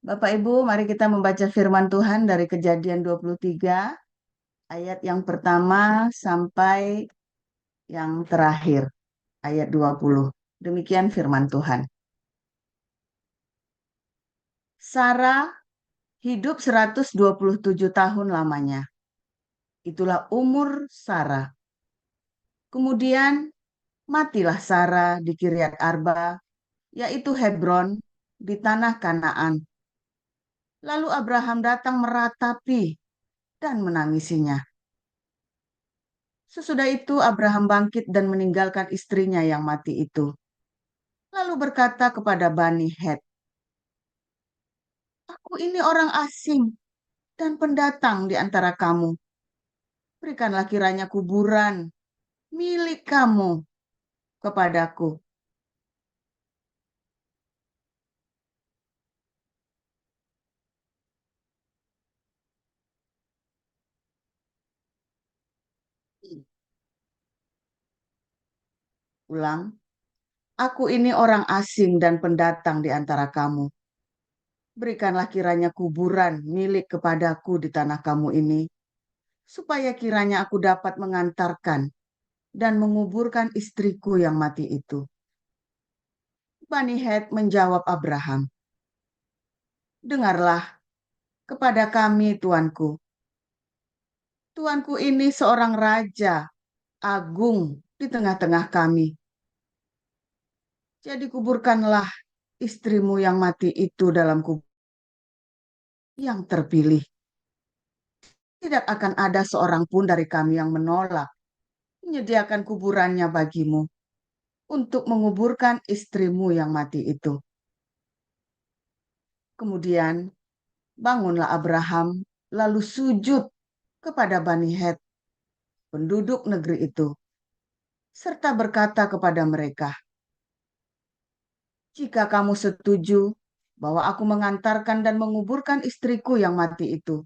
Bapak Ibu, mari kita membaca firman Tuhan dari Kejadian 23, ayat yang pertama sampai yang terakhir, ayat 20. Demikian firman Tuhan. Sarah hidup 127 tahun lamanya. Itulah umur Sarah. Kemudian matilah Sarah di Kiryat Arba, yaitu Hebron, di tanah Kanaan. Lalu Abraham datang meratapi dan menangisinya. Sesudah itu Abraham bangkit dan meninggalkan istrinya yang mati itu. Lalu berkata kepada Bani Het, "Aku ini orang asing dan pendatang di antara kamu. Berikanlah kiranya kuburan milik kamu kepadaku." Ulang, "Aku ini orang asing dan pendatang di antara kamu. Berikanlah kiranya kuburan milik kepadaku di tanah kamu ini, supaya kiranya aku dapat mengantarkan dan menguburkan istriku yang mati itu." Bani Het menjawab Abraham, "Dengarlah kepada kami, tuanku. Tuanku ini seorang raja agung di tengah-tengah kami. Jadi kuburkanlah istrimu yang mati itu dalam kubur yang terpilih. Tidak akan ada seorang pun dari kami yang menolak menyediakan kuburannya bagimu untuk menguburkan istrimu yang mati itu." Kemudian bangunlah Abraham lalu sujud kepada Bani Het, penduduk negeri itu, serta berkata kepada mereka, "Jika kamu setuju bahwa aku mengantarkan dan menguburkan istriku yang mati itu,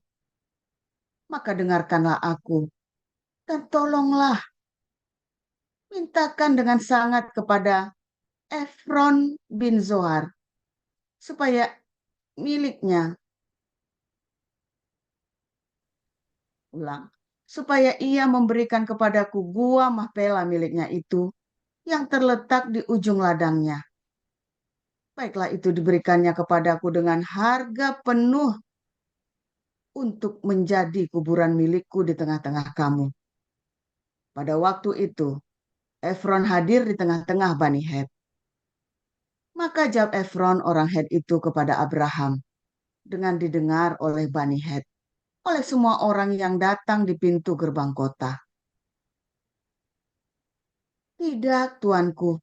maka dengarkanlah aku dan tolonglah mintakan dengan sangat kepada Efron bin Zohar supaya miliknya, ulang, supaya ia memberikan kepadaku gua Mahpela miliknya itu yang terletak di ujung ladangnya. Baiklah itu diberikannya kepadaku dengan harga penuh untuk menjadi kuburan milikku di tengah-tengah kamu." Pada waktu itu, Efron hadir di tengah-tengah Bani Het. Maka jawab Efron orang Het itu kepada Abraham dengan didengar oleh Bani Het, oleh semua orang yang datang di pintu gerbang kota, "Tidak, tuanku,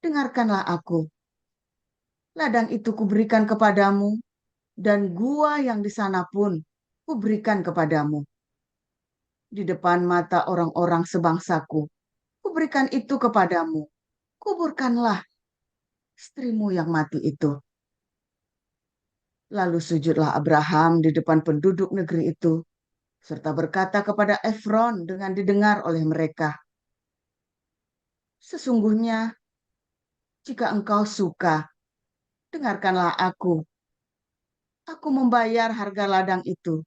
dengarkanlah aku. Ladang itu kuberikan kepadamu, dan gua yang di sana pun kuberikan kepadamu. Di depan mata orang-orang sebangsaku, kuberikan itu kepadamu. Kuburkanlah istrimu yang mati itu." Lalu sujudlah Abraham di depan penduduk negeri itu, serta berkata kepada Efron dengan didengar oleh mereka, "Sesungguhnya, jika engkau suka, dengarkanlah aku. Aku membayar harga ladang itu.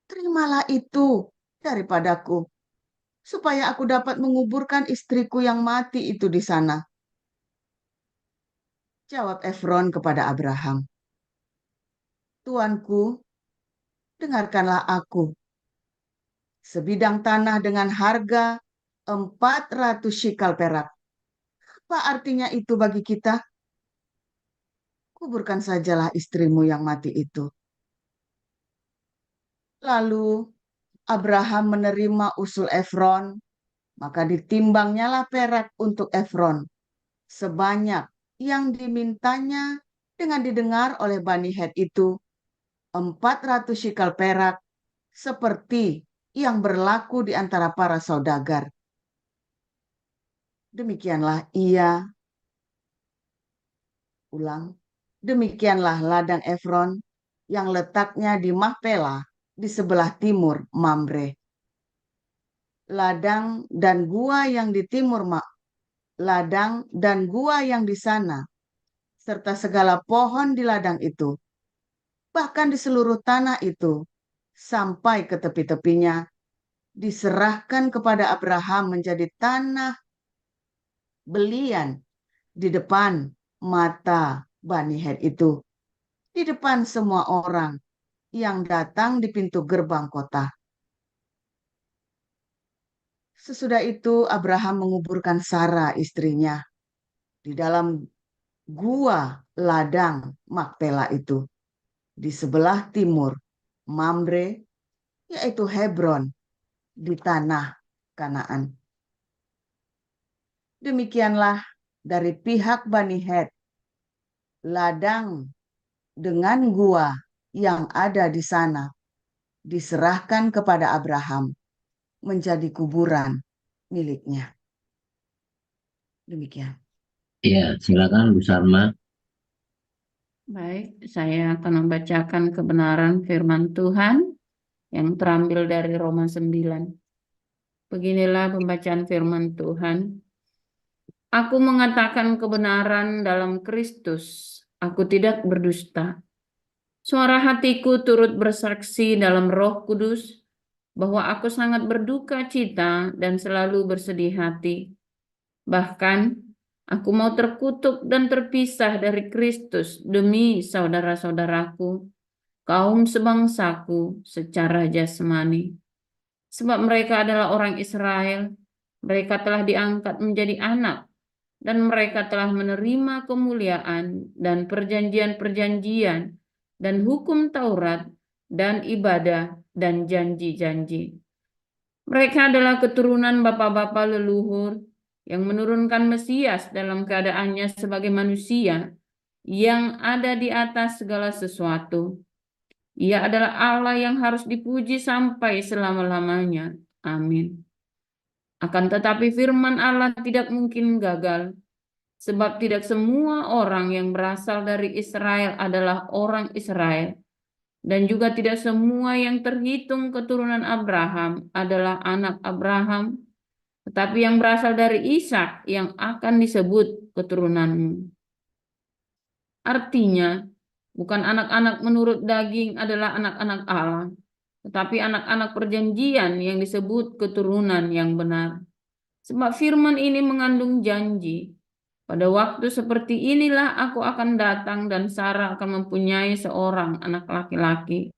Terimalah itu daripadaku, supaya aku dapat menguburkan istriku yang mati itu di sana." Jawab Efron kepada Abraham, "Tuanku, dengarkanlah aku. Sebidang tanah dengan harga 400 shikal perak. Apa artinya itu bagi kita? Kuburkan sajalah istrimu yang mati itu." Lalu Abraham menerima usul Efron, maka ditimbangnyalah perak untuk Efron sebanyak yang dimintanya dengan didengar oleh Bani Het itu, 400 shikal perak, seperti yang berlaku di antara para saudagar. Demikianlah ia, ulang, demikianlah ladang Efron yang letaknya di Mahpela di sebelah timur Mamre. Ladang dan gua yang di timur ladang dan gua yang di sana, serta segala pohon di ladang itu bahkan di seluruh tanah itu, sampai ke tepi-tepinya, diserahkan kepada Abraham menjadi tanah belian di depan mata Bani Het itu, di depan semua orang yang datang di pintu gerbang kota. Sesudah itu Abraham menguburkan Sara istrinya di dalam gua ladang Makpela itu, di sebelah timur Mamre, yaitu Hebron, di tanah Kanaan. Demikianlah dari pihak Bani Het, ladang dengan gua yang ada di sana diserahkan kepada Abraham menjadi kuburan miliknya. Demikian. Ya, silakan Bu Sarma. Baik, saya akan membacakan kebenaran firman Tuhan yang terambil dari Roma 9. Beginilah pembacaan firman Tuhan. Aku mengatakan kebenaran dalam Kristus. Aku tidak berdusta. Suara hatiku turut bersaksi dalam Roh Kudus bahwa aku sangat berduka cita dan selalu bersedih hati. Bahkan aku mau terkutuk dan terpisah dari Kristus demi saudara-saudaraku, kaum sebangsaku secara jasmani. Sebab mereka adalah orang Israel, mereka telah diangkat menjadi anak, dan mereka telah menerima kemuliaan dan perjanjian-perjanjian dan hukum Taurat dan ibadah dan janji-janji. Mereka adalah keturunan bapa-bapa leluhur yang menurunkan Mesias dalam keadaannya sebagai manusia yang ada di atas segala sesuatu. Ia adalah Allah yang harus dipuji sampai selama-lamanya. Amin. Akan tetapi firman Allah tidak mungkin gagal, sebab tidak semua orang yang berasal dari Israel adalah orang Israel, dan juga tidak semua yang terhitung keturunan Abraham adalah anak Abraham, tetapi yang berasal dari Ishak yang akan disebut keturunanmu. Artinya, bukan anak-anak menurut daging adalah anak-anak Allah, tetapi anak-anak perjanjian yang disebut keturunan yang benar. Sebab firman ini mengandung janji. Pada waktu seperti inilah aku akan datang dan Sarah akan mempunyai seorang anak laki-laki.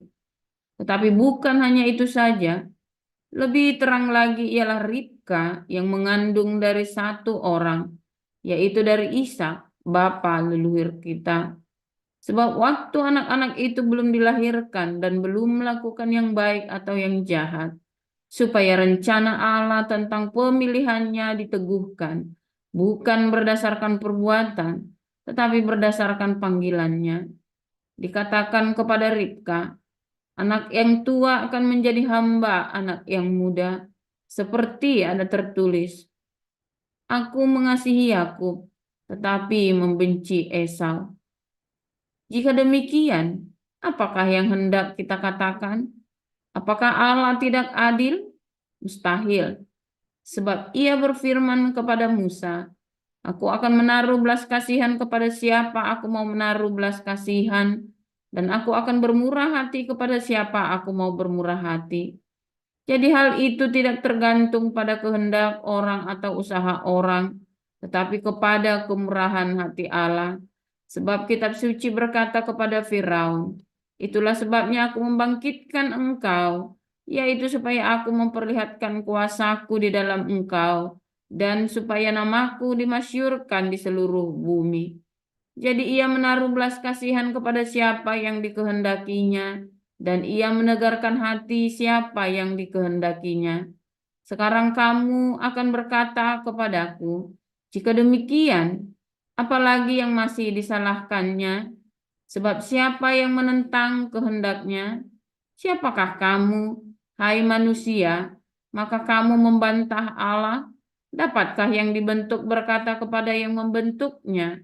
Tetapi bukan hanya itu saja. Lebih terang lagi ialah Ribka yang mengandung dari satu orang, yaitu dari Ishak, bapa leluhur kita. Sebab waktu anak-anak itu belum dilahirkan dan belum melakukan yang baik atau yang jahat, supaya rencana Allah tentang pemilihannya diteguhkan, bukan berdasarkan perbuatan, tetapi berdasarkan panggilannya. Dikatakan kepada Ribka, anak yang tua akan menjadi hamba anak yang muda, seperti ada tertulis, aku mengasihi Yakub, tetapi membenci Esau. Jika demikian, apakah yang hendak kita katakan? Apakah Allah tidak adil? Mustahil. Sebab ia berfirman kepada Musa, aku akan menaruh belas kasihan kepada siapa aku mau menaruh belas kasihan, dan aku akan bermurah hati kepada siapa aku mau bermurah hati. Jadi hal itu tidak tergantung pada kehendak orang atau usaha orang, tetapi kepada kemurahan hati Allah. Sebab kitab suci berkata kepada Firaun, itulah sebabnya aku membangkitkan engkau, yaitu supaya aku memperlihatkan kuasaku di dalam engkau, dan supaya namaku dimasyurkan di seluruh bumi. Jadi ia menaruh belas kasihan kepada siapa yang dikehendakinya, dan ia menegarkan hati siapa yang dikehendakinya. Sekarang kamu akan berkata kepadaku, jika demikian, apalagi yang masih disalahkannya? Sebab siapa yang menentang kehendaknya? Siapakah kamu, hai manusia, maka kamu membantah Allah? Dapatkah yang dibentuk berkata kepada yang membentuknya,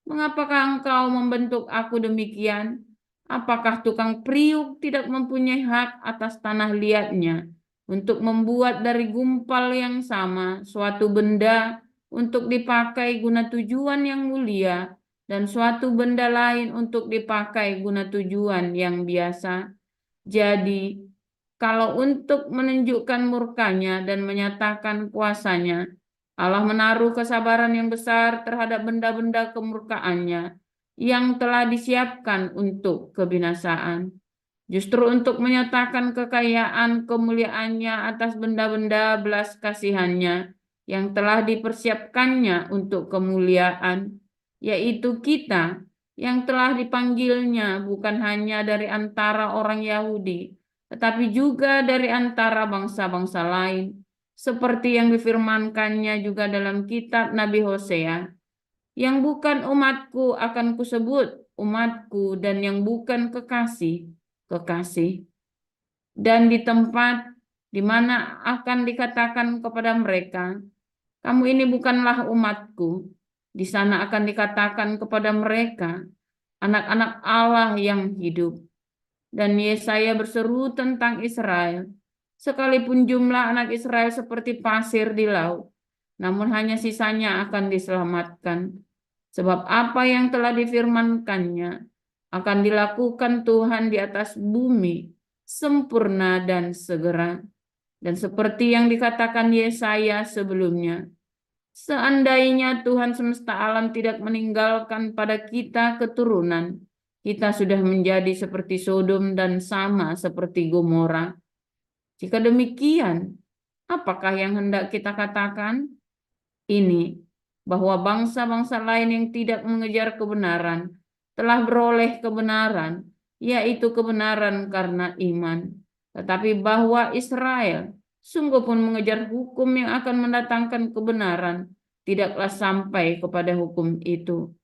mengapakah engkau membentuk aku demikian? Apakah tukang priuk tidak mempunyai hak atas tanah liatnya untuk membuat dari gumpal yang sama suatu benda untuk dipakai guna tujuan yang mulia dan suatu benda lain untuk dipakai guna tujuan yang biasa. Jadi, kalau untuk menunjukkan murkanya dan menyatakan kuasanya, Allah menaruh kesabaran yang besar terhadap benda-benda kemurkaannya yang telah disiapkan untuk kebinasaan. Justru untuk menyatakan kekayaan kemuliaannya atas benda-benda belas kasihannya yang telah dipersiapkannya untuk kemuliaan, yaitu kita yang telah dipanggilnya bukan hanya dari antara orang Yahudi, tetapi juga dari antara bangsa-bangsa lain, seperti yang difirmankannya juga dalam kitab Nabi Hosea, yang bukan umatku akan kusebut umatku, dan yang bukan kekasih, kekasih. Dan di tempat di mana akan dikatakan kepada mereka, kamu ini bukanlah umatku, di sana akan dikatakan kepada mereka, anak-anak Allah yang hidup. Dan Yesaya berseru tentang Israel, sekalipun jumlah anak Israel seperti pasir di laut, namun hanya sisanya akan diselamatkan. Sebab apa yang telah difirmankannya akan dilakukan Tuhan di atas bumi, sempurna dan segera. Dan seperti yang dikatakan Yesaya sebelumnya, seandainya Tuhan semesta alam tidak meninggalkan pada kita keturunan, kita sudah menjadi seperti Sodom dan sama seperti Gomora. Jika demikian, apakah yang hendak kita katakan? Ini, bahwa bangsa-bangsa lain yang tidak mengejar kebenaran telah beroleh kebenaran, yaitu kebenaran karena iman. Tetapi bahwa Israel sungguh pun mengejar hukum yang akan mendatangkan kebenaran, tidaklah sampai kepada hukum itu.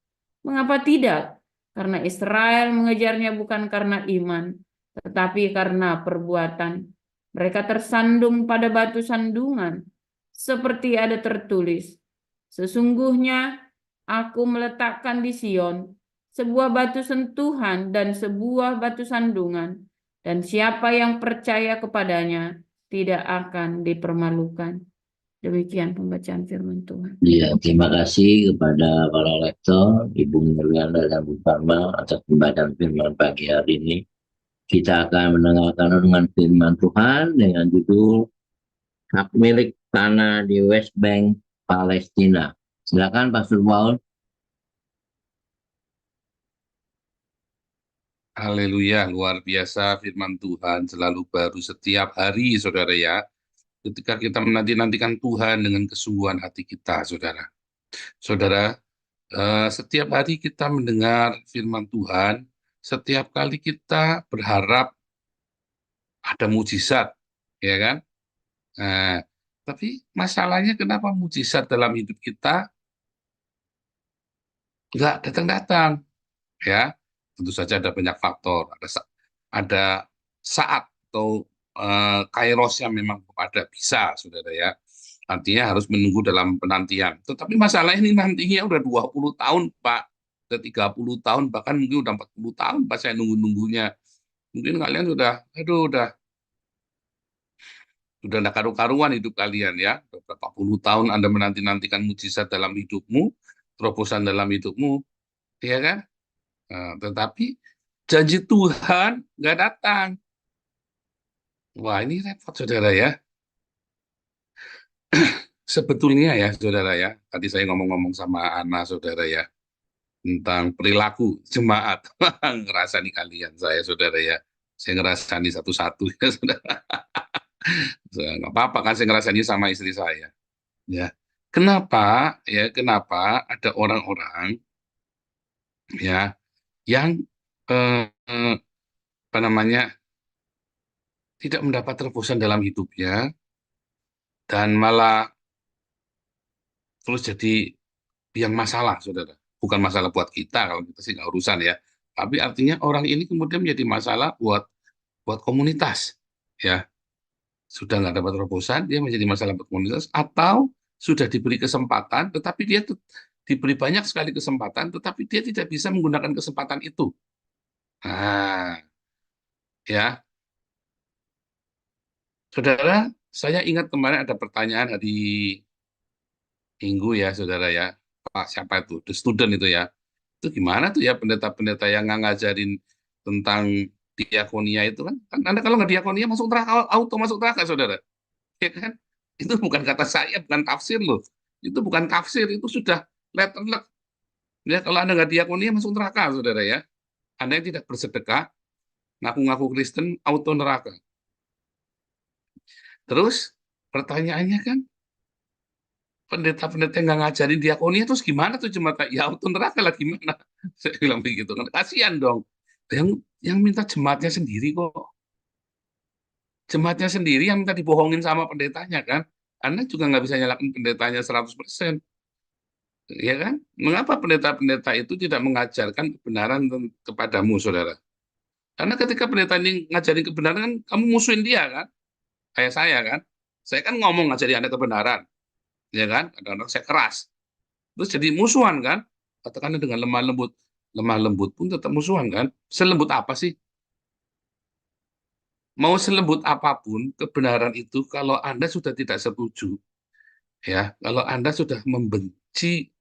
Mengapa tidak? Karena Israel mengejarnya bukan karena iman, tetapi karena perbuatan. Mereka tersandung pada batu sandungan, seperti ada tertulis, sesungguhnya aku meletakkan di Sion sebuah batu sentuhan dan sebuah batu sandungan, dan siapa yang percaya kepadanya tidak akan dipermalukan. Demikian pembacaan firman Tuhan. Ya, terima kasih kepada para lektor, Ibu Nurliana dan Bu Parma atas pembacaan firman pagi hari ini. Kita akan mendengarkan renungan firman Tuhan dengan judul Hak Milik Tanah di West Bank, Palestina. Silakan Pastor Paul. Haleluya, luar biasa firman Tuhan selalu baru setiap hari, saudara ya. Ketika kita menanti-nantikan Tuhan dengan kesungguhan hati kita, saudara. Saudara, setiap hari kita mendengar firman Tuhan, setiap kali kita berharap ada mujizat, ya kan? Nah, tapi masalahnya kenapa mujizat dalam hidup kita nggak datang-datang, ya? Tentu saja ada banyak faktor, ada saat atau kairos yang memang ada bisa, saudara ya. Artinya harus menunggu dalam penantian. Tetapi masalah ini nantinya udah 20 tahun, Pak. Udah 30 tahun, bahkan mungkin udah 40 tahun Pak saya nunggu-nunggunya. Mungkin kalian sudah, aduh, udah nggak karu-karuan hidup kalian ya. Udah berapa puluh tahun Anda menanti-nantikan mujizat dalam hidupmu, terobosan dalam hidupmu, ya kan? Nah, tetapi janji Tuhan nggak datang. Wah, ini repot, saudara ya. Sebetulnya ya, saudara ya, tadi saya ngomong-ngomong sama Ana, saudara ya, tentang perilaku jemaat. Ngerasani kalian saya, saudara ya. Saya ngerasani satu-satu ya, saudara. Nggak apa-apa kan saya ngerasani sama istri saya. Ya, kenapa ada orang-orang ya yang apa namanya tidak mendapat terobosan dalam hidupnya dan malah terus jadi yang masalah, saudara. Bukan masalah buat kita, kalau kita sih nggak urusan ya. Tapi artinya orang ini kemudian menjadi masalah buat komunitas, ya. Sudah nggak dapat terobosan, dia menjadi masalah buat komunitas, atau sudah diberi kesempatan, tetapi dia diberi banyak sekali kesempatan, tetapi dia tidak bisa menggunakan kesempatan itu. Nah, ya, saudara, saya ingat kemarin ada pertanyaan hari Minggu ya, saudara ya. Pak siapa itu? The Student itu ya. Itu gimana tuh ya pendeta-pendeta yang nggak ngajarin tentang diakonia itu kan? Kan Anda kalau nggak diakonia masuk neraka, auto masuk neraka, saudara. Ya kan? Itu bukan kata saya, bukan tafsir loh. Itu bukan tafsir, itu sudah letter luck. Ya, kalau Anda nggak diakonia masuk neraka, saudara ya. Anda yang tidak bersedekah, ngaku-ngaku Kristen, auto neraka. Terus pertanyaannya kan, pendeta-pendeta yang nggak ngajarin diakonia terus gimana tuh jemaat? Ya auto neraka lah gimana? Saya bilang begitu kan, kasihan dong. Yang minta jemaatnya sendiri kok. Jemaatnya sendiri yang minta dibohongin sama pendetanya kan. Anda juga nggak bisa nyalakan pendetanya 100%. Ya kan? Mengapa pendeta-pendeta itu tidak mengajarkan kebenaran kepadamu, saudara? Karena ketika pendeta ini ngajarin kebenaran, kan kamu musuhin dia kan? Kayak saya kan? Saya kan ngomong ngajarin Anda kebenaran. Ya kan? Kadang-kadang saya keras. Terus jadi musuhan kan? Katakanlah dengan lemah lembut. Lemah lembut pun tetap musuhan kan? Selembut apa sih? Mau selembut apapun, kebenaran itu kalau Anda sudah tidak setuju, ya, kalau Anda sudah membenci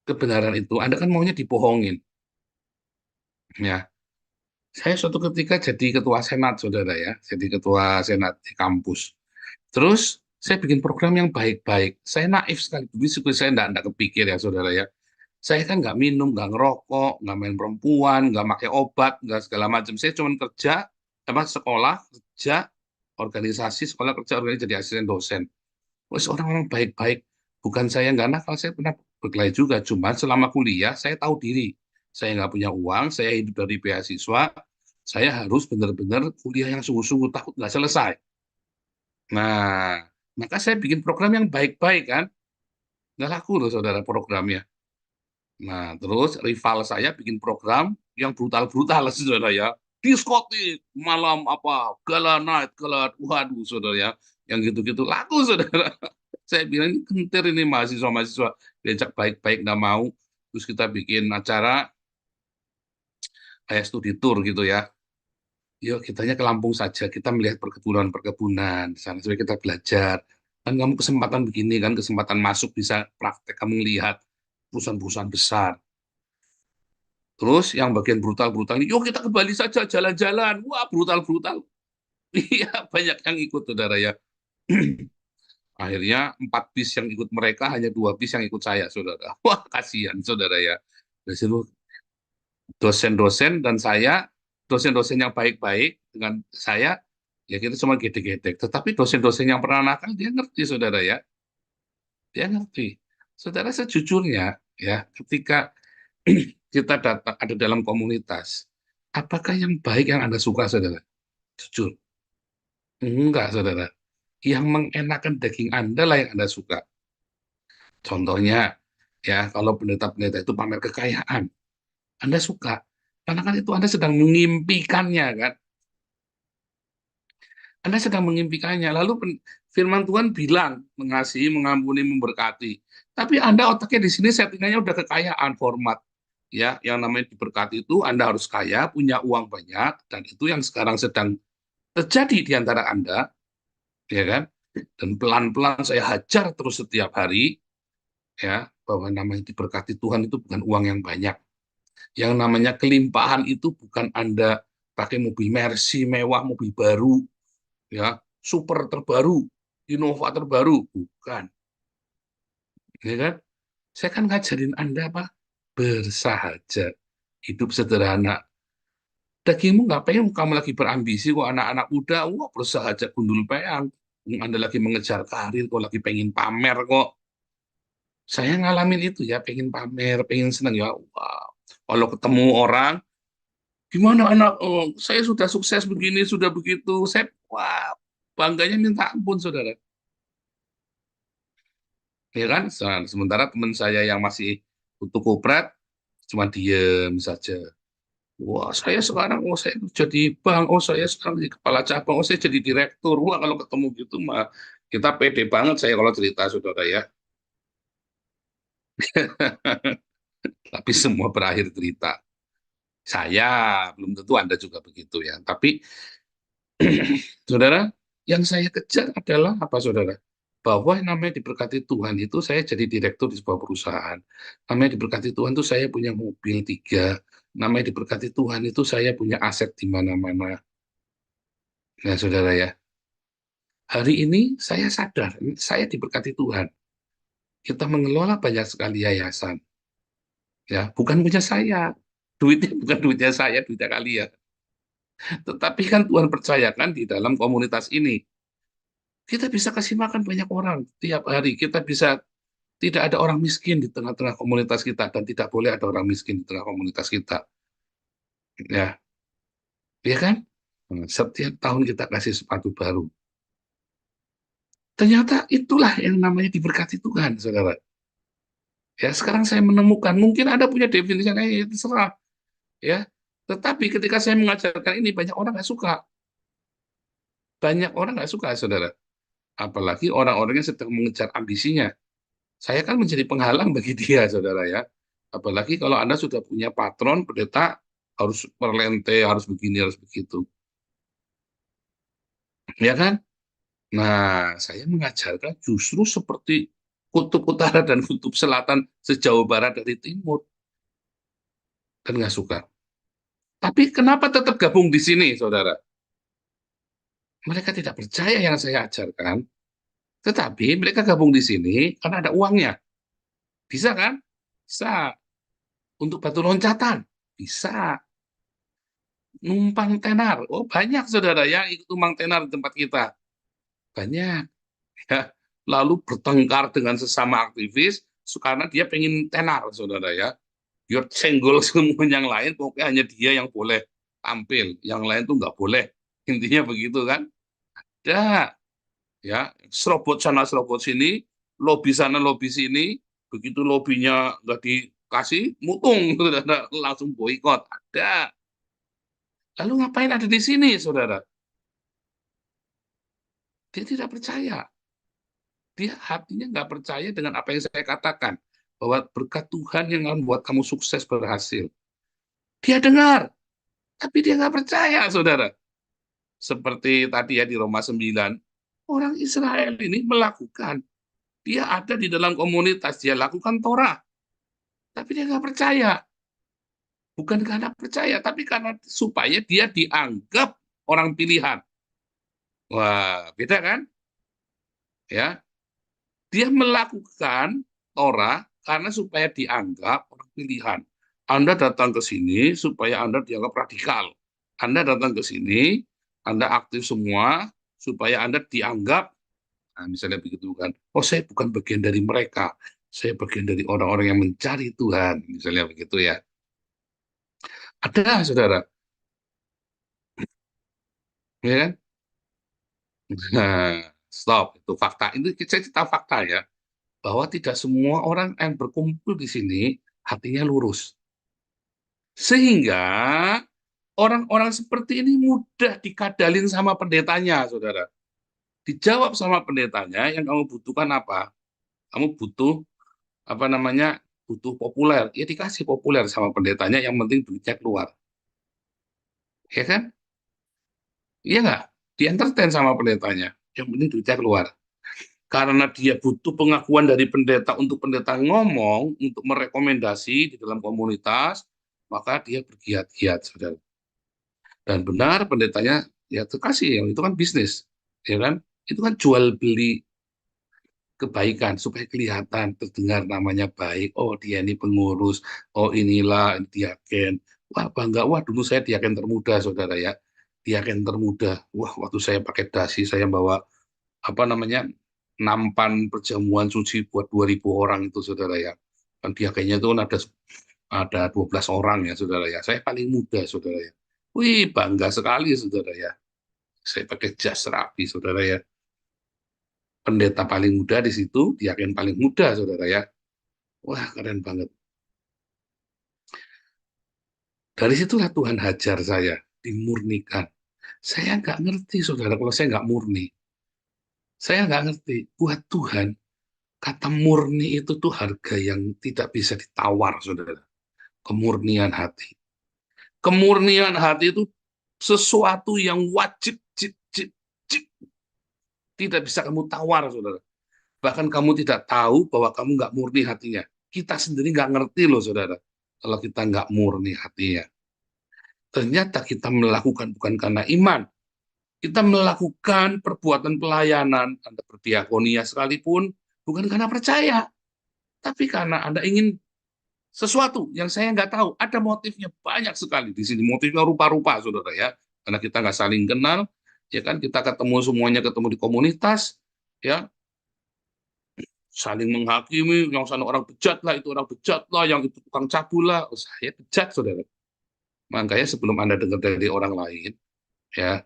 kebenaran itu, Anda kan maunya dibohongin. Ya, saya suatu ketika jadi ketua senat, saudara ya, jadi ketua senat di kampus. Terus saya bikin program yang baik-baik. Saya naif sekali, tapi saya enggak kepikir ya, saudara ya. Saya kan nggak minum, nggak ngerokok, nggak main perempuan, nggak pakai obat, nggak segala macam. Saya cuma kerja, sekolah, kerja, organisasi, sekolah, kerja, organisasi, jadi asisten dosen. Wes orang-orang baik-baik. Bukan saya nggak nakal, saya pernah berkelahi juga. Cuma selama kuliah, saya tahu diri. Saya nggak punya uang, saya hidup dari beasiswa, saya harus benar-benar kuliah yang sungguh-sungguh, takut nggak selesai. Nah, maka saya bikin program yang baik-baik kan. Nggak laku loh saudara programnya. Nah, terus rival saya bikin program yang brutal-brutal, saudara ya. Diskotik, malam apa, gala night, gala, waduh, saudara ya. Yang gitu-gitu laku, saudara. Saya bilang, ini kentir ini mahasiswa-mahasiswa. Diajak baik-baik, nggak mau. Terus kita bikin acara, kayak studi tour gitu ya. Yuk, kitanya ke Lampung saja. Kita melihat perkebunan-perkebunan. Di sana, supaya kita belajar. Kan kamu kesempatan begini kan, kesempatan masuk bisa praktek, kamu lihat perusahaan-perusahaan besar. Terus yang bagian brutal-brutal ini, yuk kita ke Bali saja jalan-jalan. Wah, brutal-brutal. Iya, banyak yang ikut, saudara ya. Akhirnya 4 bis yang ikut mereka, hanya 2 bis yang ikut saya, saudara. Wah, kasihan, saudara ya. Dari situ dosen-dosen dan saya, dosen-dosen yang baik-baik dengan saya, ya kita cuma gede-gede. Tetapi dosen-dosen yang pernah nakal, dia ngerti, saudara ya. Dia ngerti. Saudara, sejujurnya, ya, ketika kita datang ada dalam komunitas, apakah yang baik yang Anda suka, saudara? Jujur. Enggak, saudara. Yang mengenakan daging Anda lah yang Anda suka. Contohnya, ya, kalau pendeta-pendeta itu pamer kekayaan, Anda suka. Karena kan itu Anda sedang mengimpikannya, kan? Anda sedang mengimpikannya. Lalu firman Tuhan bilang, mengasihi, mengampuni, memberkati. Tapi Anda otaknya di sini settingannya udah kekayaan, format. Ya, yang namanya diberkati itu Anda harus kaya, punya uang banyak, dan itu yang sekarang sedang terjadi di antara Anda, ya kan? Dan pelan-pelan saya hajar terus setiap hari, ya, bahwa namanya diberkati Tuhan itu bukan uang yang banyak. Yang namanya kelimpahan itu bukan Anda pakai mobil Mercy mewah, mobil baru, ya, super terbaru, Innova terbaru, bukan. Ya kan? Saya kan ngajarin Anda apa? Bersahaja, hidup sederhana. Dagingmu nggak pengen kamu lagi berambisi kok anak-anak muda, wah bersahaja gundul peang. Anda lagi mengejar karir, kok lagi pengen pamer kok. Saya ngalamin itu ya, pengen pamer, pengen seneng ya. Wow. Kalau ketemu orang, gimana anak, oh, saya sudah sukses begini, sudah begitu. Saya, wah, bangganya minta ampun, saudara. Ya kan? Sementara teman saya yang masih butuh kopret, cuma diem saja. Wah, saya sekarang, oh saya jadi bank, oh saya sekarang jadi kepala cabang, oh saya jadi direktur. Wah, kalau ketemu gitu mah kita pede banget saya kalau cerita, saudara ya. Tapi semua berakhir cerita. Saya belum tentu Anda juga begitu ya. Tapi saudara, yang saya kejar adalah apa, saudara? bahwa yang namanya diberkati Tuhan itu saya jadi direktur di sebuah perusahaan. Namanya diberkati Tuhan itu saya punya mobil 3. Namanya diberkati Tuhan itu saya punya aset di mana-mana. Nah, saudara ya, hari ini saya sadar, saya diberkati Tuhan. Kita mengelola banyak sekali yayasan. Ya, bukan punya saya. Duitnya bukan duitnya saya, duitnya kalian. Tetapi kan Tuhan percayakan di dalam komunitas ini. Kita bisa kasih makan banyak orang tiap hari. Kita bisa tidak ada orang miskin di tengah-tengah komunitas kita dan tidak boleh ada orang miskin di tengah komunitas kita. Ya, ya kan? Setiap tahun kita kasih sepatu baru. Ternyata itulah yang namanya diberkati Tuhan, saudara. Ya, sekarang saya menemukan, mungkin ada punya definisi yang terserah. Ya, tetapi ketika saya mengajarkan ini, banyak orang nggak suka. Banyak orang nggak suka, saudara. Apalagi orang-orang yang sedang mengejar ambisinya. Saya kan menjadi penghalang bagi dia, saudara ya. Apalagi kalau Anda sudah punya patron, pendeta, harus perlente, harus begini, harus begitu. Ya kan? Nah, saya mengajarkan justru seperti kutub utara dan kutub selatan sejauh barat dari timur. Dan nggak suka. Tapi kenapa tetap gabung di sini, saudara? Mereka tidak percaya yang saya ajarkan, tetapi mereka gabung di sini karena ada uangnya. Bisa kan? Bisa. Untuk batu loncatan? Bisa. Numpang tenar. Oh, banyak, saudara ya, ikut numpang tenar di tempat kita. Banyak. Ya. Lalu bertengkar dengan sesama aktivis, karena dia pengen tenar, saudara ya. Dia senggol semua yang lain, pokoknya hanya dia yang boleh tampil. Yang lain tuh nggak boleh. Intinya begitu kan. Ada. Ya, serobot sana serobot sini, lobby sana lobby sini, begitu lobbynya nggak dikasih, mutung, saudara, langsung boikot. Ada. Lalu ngapain ada di sini, saudara? Dia tidak percaya. Dia hatinya nggak percaya dengan apa yang saya katakan. Bahwa berkat Tuhan yang akan membuat kamu sukses berhasil. Dia dengar, tapi dia nggak percaya, saudara. Seperti tadi ya di Roma 9, orang Israel ini melakukan. Dia ada di dalam komunitas, dia lakukan Torah. Tapi dia nggak percaya. Bukan karena percaya, tapi karena supaya dia dianggap orang pilihan. Wah, beda kan? Ya, dia melakukan Torah karena supaya dianggap orang pilihan. Anda datang ke sini supaya Anda dianggap radikal. Anda datang ke sini, Anda aktif semua supaya Anda dianggap, nah, misalnya begitu kan. Oh, saya bukan bagian dari mereka. Saya bagian dari orang-orang yang mencari Tuhan, misalnya begitu ya. Ada, saudara. Ya kan? Nah, stop. Itu fakta. Itu saya cerita fakta ya. Bahwa tidak semua orang yang berkumpul di sini hatinya lurus. Sehingga orang-orang seperti ini mudah dikadalin sama pendetanya, saudara. Dijawab sama pendetanya, yang kamu butuhkan apa? Kamu butuh, apa namanya, butuh populer. Ya dikasih populer sama pendetanya, yang penting duitnya keluar. Ya kan? Iya nggak? Di-entertain sama pendetanya. Yang penting duitnya keluar. Karena dia butuh pengakuan dari pendeta untuk pendeta ngomong, untuk merekomendasi di dalam komunitas, maka dia bergiat-giat, saudara. Dan benar pendetanya, ya terkasih, yang itu kan bisnis, ya kan? Itu kan jual beli kebaikan, supaya kelihatan, terdengar namanya baik, oh dia ini pengurus, oh inilah diaken. Wah bangga, wah dulu saya diaken termuda, saudara ya. Diaken termuda, wah waktu saya pakai dasi, saya bawa apa namanya nampan perjamuan suci buat 2.000 orang itu, saudara ya. Kan dia kayaknya itu ada 12 orang ya, saudara ya. Saya paling muda, saudara ya. Wih, bangga sekali, saudara ya. Saya pakai jas rapi, saudara ya. Pendeta paling muda di situ, diaken paling muda, saudara ya. Wah, keren banget. Dari situlah Tuhan hajar saya, dimurnikan. Saya nggak ngerti, saudara, kalau saya nggak murni. Saya nggak ngerti. Buat Tuhan, kata murni itu tuh harga yang tidak bisa ditawar, saudara. Kemurnian hati. Kemurnian hati itu sesuatu yang wajib, tidak bisa kamu tawar, saudara. Bahkan kamu tidak tahu bahwa kamu nggak murni hatinya. Kita sendiri nggak ngerti loh, saudara, kalau kita nggak murni hatinya. Ternyata kita melakukan bukan karena iman. Kita melakukan perbuatan pelayanan, Anda berdiakonia sekalipun, bukan karena percaya, tapi karena Anda ingin sesuatu yang saya nggak tahu. Ada motifnya banyak sekali di sini. Motifnya rupa-rupa, saudara ya. Karena kita nggak saling kenal, ya kan? Kita ketemu semuanya ketemu di komunitas, ya, saling menghakimi. Yang sana orang bejat lah, itu orang bejat lah, yang itu tukang cabul lah. Oh, saya bejat, saudara. Makanya sebelum Anda dengar dari orang lain, ya,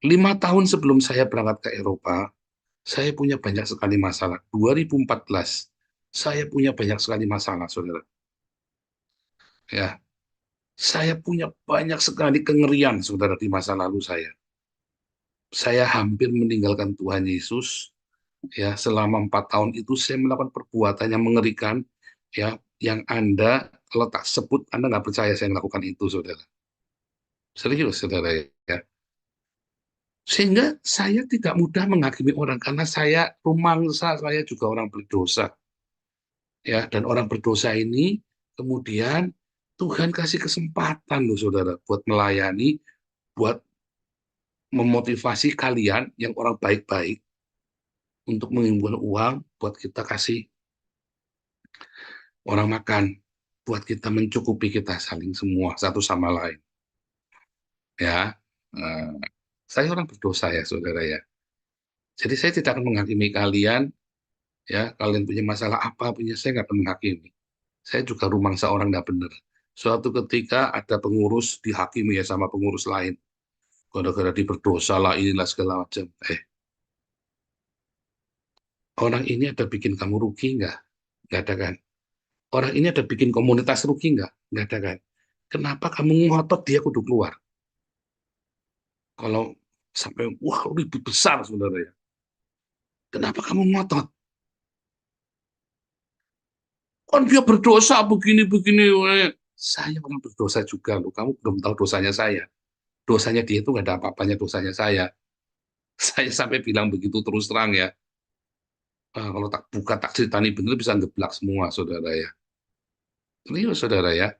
5 tahun sebelum saya berangkat ke Eropa, saya punya banyak sekali masalah. 2014, saya punya banyak sekali masalah, saudara. Ya, saya punya banyak sekali kengerian, saudara, di masa lalu saya. Saya hampir meninggalkan Tuhan Yesus. Ya, selama 4 tahun itu saya melakukan perbuatan yang mengerikan. Ya, yang Anda kalau tak sebut Anda nggak percaya saya melakukan itu, saudara. Serius, saudara ya. Sehingga saya tidak mudah menghakimi orang karena saya rumangsa, saya juga orang berdosa. Ya, dan orang berdosa ini kemudian Tuhan kasih kesempatan loh, saudara, buat melayani, buat memotivasi kalian yang orang baik-baik untuk mengumpulkan uang buat kita kasih orang makan, buat kita mencukupi kita saling semua satu sama lain. Ya, eh, saya orang berdosa ya, saudara ya. Jadi saya tidak akan menghakimi kalian. Ya, kalian punya masalah apa punya, saya nggak akan menghakimi. Saya juga rumangsa orang nggak benar. Suatu ketika ada pengurus dihakimi ya sama pengurus lain. Gara-gara dia berdosa lah, inilah segala macam. Orang ini ada bikin kamu rugi nggak? Nggak ada kan? Orang ini ada bikin komunitas rugi nggak? Nggak ada kan? Kenapa kamu ngotot dia kudu keluar? Kalau sampai, wah, ribut besar, saudara ya. Kenapa kamu ngotot? Kan dia berdosa begini-begini. Saya orang berdosa juga loh. Kamu belum tahu dosanya saya. Dosanya dia itu nggak ada apa-apanya dosanya saya. Saya sampai bilang begitu terus terang ya. Kalau tak buka tak ceritani bener bisa ngeblak semua, saudara ya. Serius, saudara ya.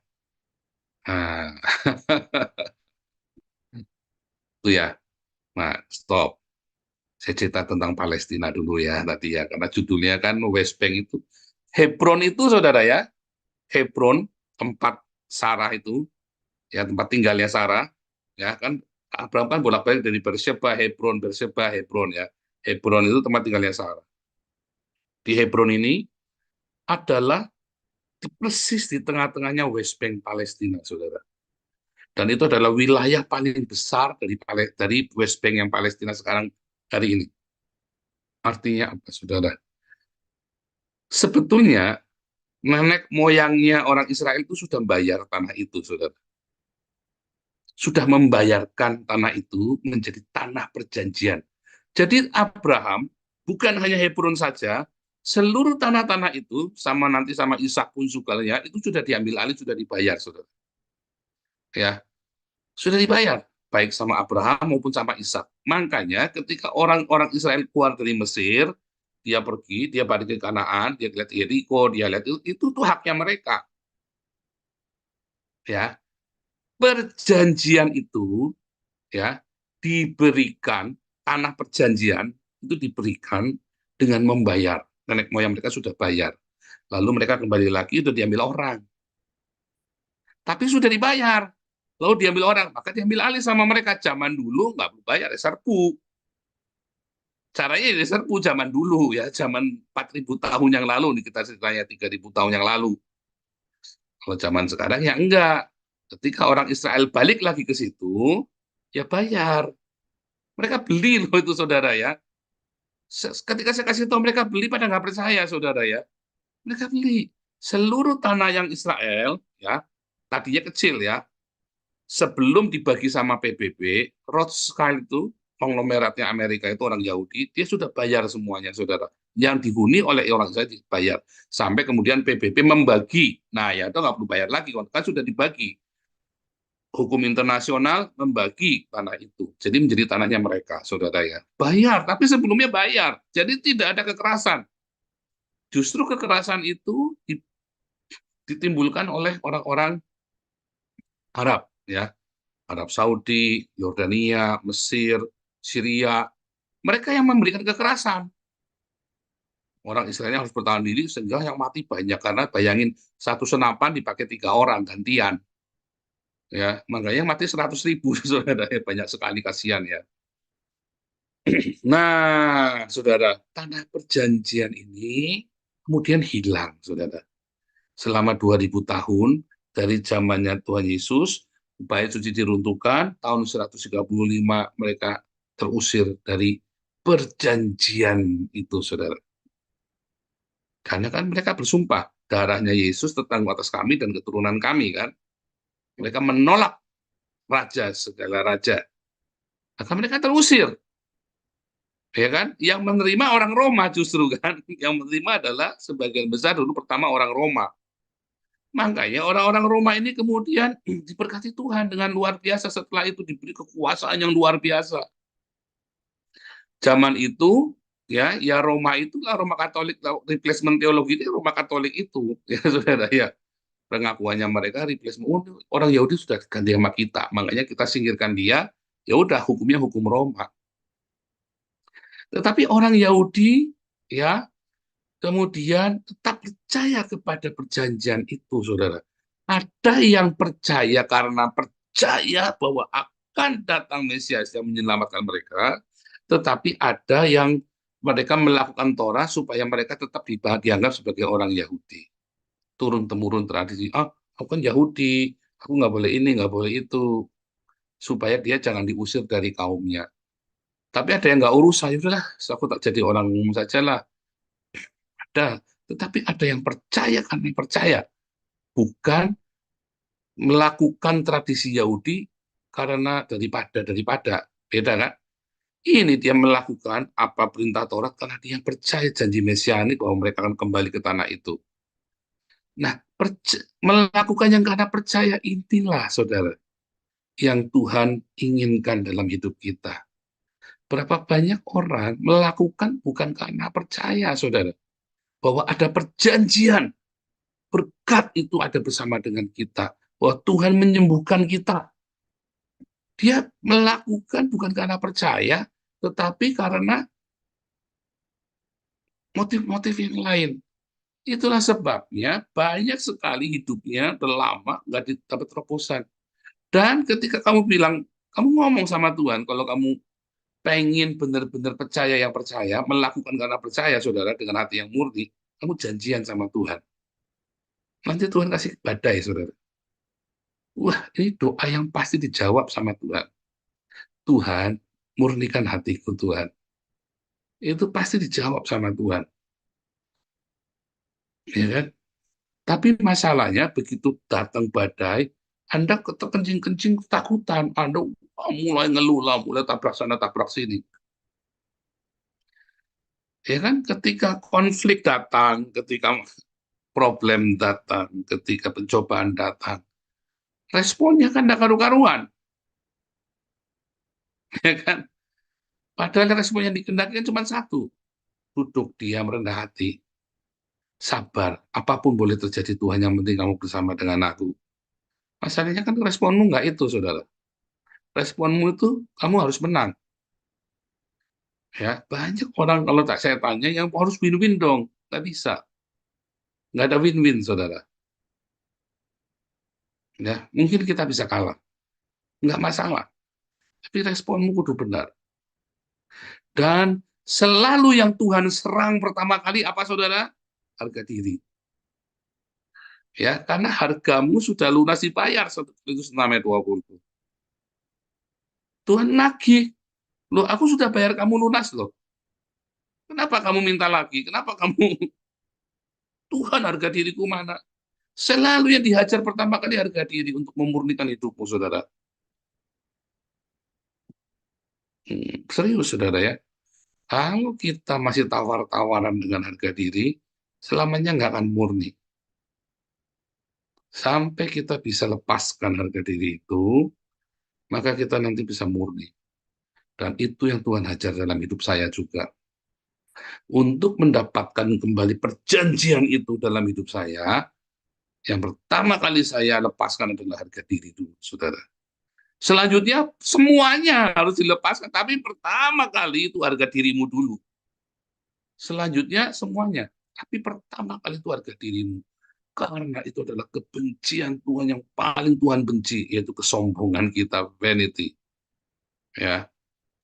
Nah, itu ya. Nah, stop. Saya cerita tentang Palestina dulu ya tadi ya. Karena judulnya kan West Bank itu. Hebron itu, saudara ya. Hebron, tempat Sarah itu. Ya, tempat tinggalnya Sarah. Ya kan. Abraham kan bolak-balik dari Beersheba, Hebron, Beersheba, Hebron ya. Hebron itu tempat tinggalnya Sarah. Di Hebron ini adalah persis di tengah-tengahnya West Bank Palestina, saudara. Dan itu adalah wilayah paling besar dari West Bank yang Palestina sekarang hari ini. Artinya apa, saudara? Sebetulnya nenek moyangnya orang Israel itu sudah membayar tanah itu, saudara. Sudah membayarkan tanah itu menjadi tanah perjanjian. Jadi Abraham bukan hanya Hebron saja, seluruh tanah-tanah itu sama nanti sama Ishak pun juga itu sudah diambil alih, sudah dibayar, saudara. Ya, sudah dibayar baik sama Abraham maupun sama Ishak. Makanya ketika orang-orang Israel keluar dari Mesir, dia pergi, dia balik ke Kanaan, dia lihat Yeriko, dia lihat itu tuh haknya mereka. Ya, perjanjian itu ya diberikan, tanah perjanjian itu diberikan dengan membayar. Nenek moyang mereka sudah bayar. Lalu mereka kembali lagi sudah diambil orang. Tapi sudah dibayar. Lalu diambil orang, maka diambil alih sama mereka. Zaman dulu nggak perlu bayar, serbu. Caranya ya serbu zaman dulu ya, zaman 4.000 tahun yang lalu, nih kita ceritanya 3.000 tahun yang lalu. Kalau zaman sekarang ya enggak. Ketika orang Israel balik lagi ke situ, ya bayar. Mereka beli loh itu, saudara ya. Ketika saya kasih tahu mereka beli, pada nggak percaya, saudara ya. Mereka beli. Seluruh tanah yang Israel, ya, tadinya kecil ya, sebelum dibagi sama PBB, Rothschild itu, konglomeratnya Amerika itu orang Yahudi, dia sudah bayar semuanya, saudara. Yang dihuni oleh orang saya dibayar. Sampai kemudian PBB membagi. Nah, ya itu nggak perlu bayar lagi, kan sudah dibagi. hukum internasional membagi tanah itu. Jadi menjadi tanahnya mereka, saudara ya. Bayar, tapi sebelumnya bayar. Jadi tidak ada kekerasan. Justru kekerasan itu ditimbulkan oleh orang-orang Arab, ya. Arab Saudi, Yordania, Mesir, Syria. Mereka yang memberikan kekerasan. Orang Israelnya harus bertahan diri sehingga yang mati banyak. Karena bayangin, satu senapan dipakai 3 orang gantian. Ya, makanya mati 100.000, saudara. Banyak sekali, kasihan ya. Nah, saudara, tanah perjanjian ini kemudian hilang, saudara. Selama 2000 tahun, dari zamannya Tuhan Yesus, bait suci diruntuhkan, tahun 135 mereka terusir dari perjanjian itu, saudara. Karena kan mereka bersumpah, darahnya Yesus tentang atas kami dan keturunan kami, kan. Mereka menolak raja, segala raja. Maka mereka terusir. Ya kan? Yang menerima orang Roma justru, kan. Yang menerima adalah sebagian besar dulu pertama orang Roma. Makanya orang-orang Roma ini kemudian diberkati Tuhan dengan luar biasa, setelah itu diberi kekuasaan yang luar biasa. Zaman itu ya Roma itulah Roma Katolik, replacement teologi ini Roma Katolik itu, ya saudara ya. Pengakuannya mereka replacement, orang Yahudi sudah ganti sama kita, makanya kita singkirkan dia, ya udah hukumnya hukum Roma. Tetapi orang Yahudi ya kemudian tetap percaya kepada perjanjian itu, saudara. Ada yang percaya karena percaya bahwa akan datang Mesias yang menyelamatkan mereka, tetapi ada yang mereka melakukan Torah supaya mereka tetap dianggap sebagai orang Yahudi. Turun-temurun tradisi, aku kan Yahudi, aku nggak boleh ini, nggak boleh itu, supaya dia jangan diusir dari kaumnya. Tapi ada yang nggak urus, ya udahlah, aku tak jadi orang umum saja lah. Ada, tetapi ada yang percaya karena percaya, bukan melakukan tradisi Yahudi karena daripada beda, kan? Ini dia melakukan apa perintah Taurat karena dia percaya janji Mesianik bahwa mereka akan kembali ke tanah itu. Nah, melakukan yang karena percaya inilah, saudara, yang Tuhan inginkan dalam hidup kita. Berapa banyak orang melakukan bukan karena percaya, saudara, bahwa ada perjanjian, berkat itu ada bersama dengan kita, bahwa Tuhan menyembuhkan kita. Dia melakukan bukan karena percaya, tetapi karena motif-motif yang lain. Itulah sebabnya banyak sekali hidupnya lama nggak dapat terobosan. Dan ketika kamu bilang, kamu ngomong sama Tuhan, kalau kamu pengen benar-benar percaya yang percaya, melakukan karena percaya, saudara, dengan hati yang murni, kamu janjian sama Tuhan. Nanti Tuhan kasih badai, saudara. Wah, ini doa yang pasti dijawab sama Tuhan. Tuhan, murnikan hatiku, Tuhan. Itu pasti dijawab sama Tuhan. Ya kan? Tapi masalahnya begitu datang badai, Anda terkencing-kencing ketakutan, Anda mulai ngeluh lah, mulai tabrak sana, tabrak sini. Ya kan? Ketika konflik datang, ketika problem datang, ketika pencobaan datang, responnya kan tidak karu-karuan. Ya kan? Padahal respon yang dikehendaki cuma satu, duduk diam, rendah hati, sabar, apapun boleh terjadi Tuhan, yang penting kamu bersama dengan aku. Masalahnya kan responmu nggak itu, saudara. Responmu itu kamu harus menang. Ya, banyak orang kalau tak saya tanya yang harus win-win dong, nggak bisa, nggak ada win-win, saudara. Ya, mungkin kita bisa kalah, nggak masalah, tapi responmu kudu benar. Dan selalu yang Tuhan serang pertama kali apa, saudara? Harga diri. Ya, karena hargamu sudah lunas dibayar, itu 6 ayat 20. Tuhan nagih, loh aku sudah bayar kamu lunas loh. Kenapa kamu minta lagi? Kenapa kamu, Tuhan harga diriku mana? Selalu yang dihajar pertama kali harga diri untuk memurnikan hidupmu, saudara. Serius, saudara ya. Kalau kita masih tawar-tawaran dengan harga diri, selamanya nggak akan murni. Sampai kita bisa lepaskan harga diri itu, maka kita nanti bisa murni. Dan itu yang Tuhan ajar dalam hidup saya juga. Untuk mendapatkan kembali perjanjian itu dalam hidup saya, yang pertama kali saya lepaskan adalah harga diri dulu, saudara. Selanjutnya semuanya harus dilepaskan, tapi pertama kali itu harga dirimu dulu. Selanjutnya semuanya, tapi pertama kali itu harga dirimu. Karena itu adalah kebencian Tuhan yang paling Tuhan benci, yaitu kesombongan kita, vanity. Ya,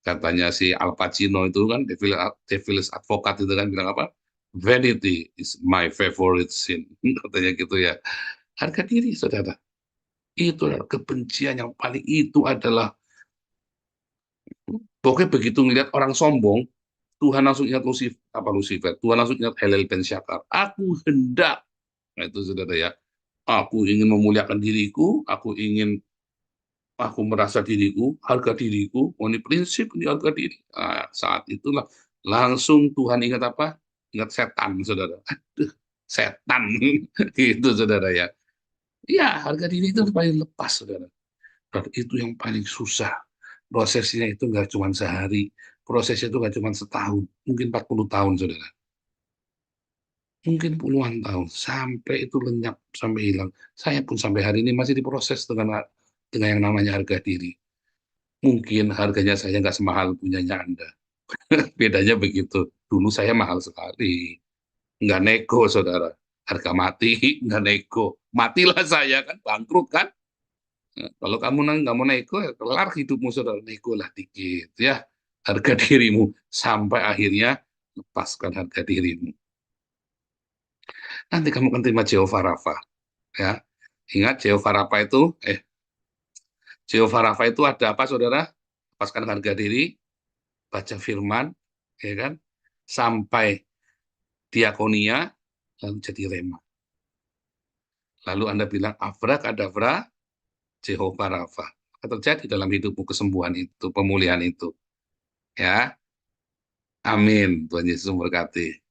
katanya si Al Pacino itu kan, Devil's Advocate itu kan bilang apa? Vanity is my favorite sin. Katanya gitu ya. Harga diri, saudara. Itu adalah kebencian yang paling, itu adalah, pokoknya begitu ngelihat orang sombong, Tuhan langsung ingat Lucifer, Tuhan langsung ingat Helel Ben Syakar. Aku hendak, nah itu saudara ya, aku ingin memuliakan diriku, aku merasa diriku, harga diriku, ini prinsip, ini harga diri. Nah, saat itulah langsung Tuhan ingat apa? Ingat setan, saudara. Aduh, setan, gitu saudara ya. Ya, harga diri itu paling lepas, saudara. Dan itu yang paling susah. Prosesnya itu nggak cuma sehari, prosesnya itu nggak cuma setahun, mungkin 40 tahun, saudara. Mungkin puluhan tahun, sampai itu lenyap, sampai hilang. Saya pun sampai hari ini masih diproses dengan yang namanya harga diri. Mungkin harganya saya nggak semahal punyanya Anda. Bedanya begitu. Dulu saya mahal sekali. Nggak nego, saudara. Harga mati, nggak nego. Matilah saya, kan bangkrut kan. Nah, kalau kamu nggak mau nego, ya kelar hidupmu, saudara. Nego lah dikit, ya. Harga dirimu. Sampai akhirnya lepaskan harga dirimu. Nanti kamu akan terima Jehovah Rafa. Ya. Ingat Jehovah Rafa itu, Jehovah Rafa itu ada apa, saudara? Lepaskan harga diri, baca firman, ya kan? Sampai diakonia, lalu jadi rema. Lalu Anda bilang, Abrakadabra, Jehovah Rafa. Akan terjadi dalam hidupmu kesembuhan itu, pemulihan itu. Ya, amin. Tuhan Yesus memberkati.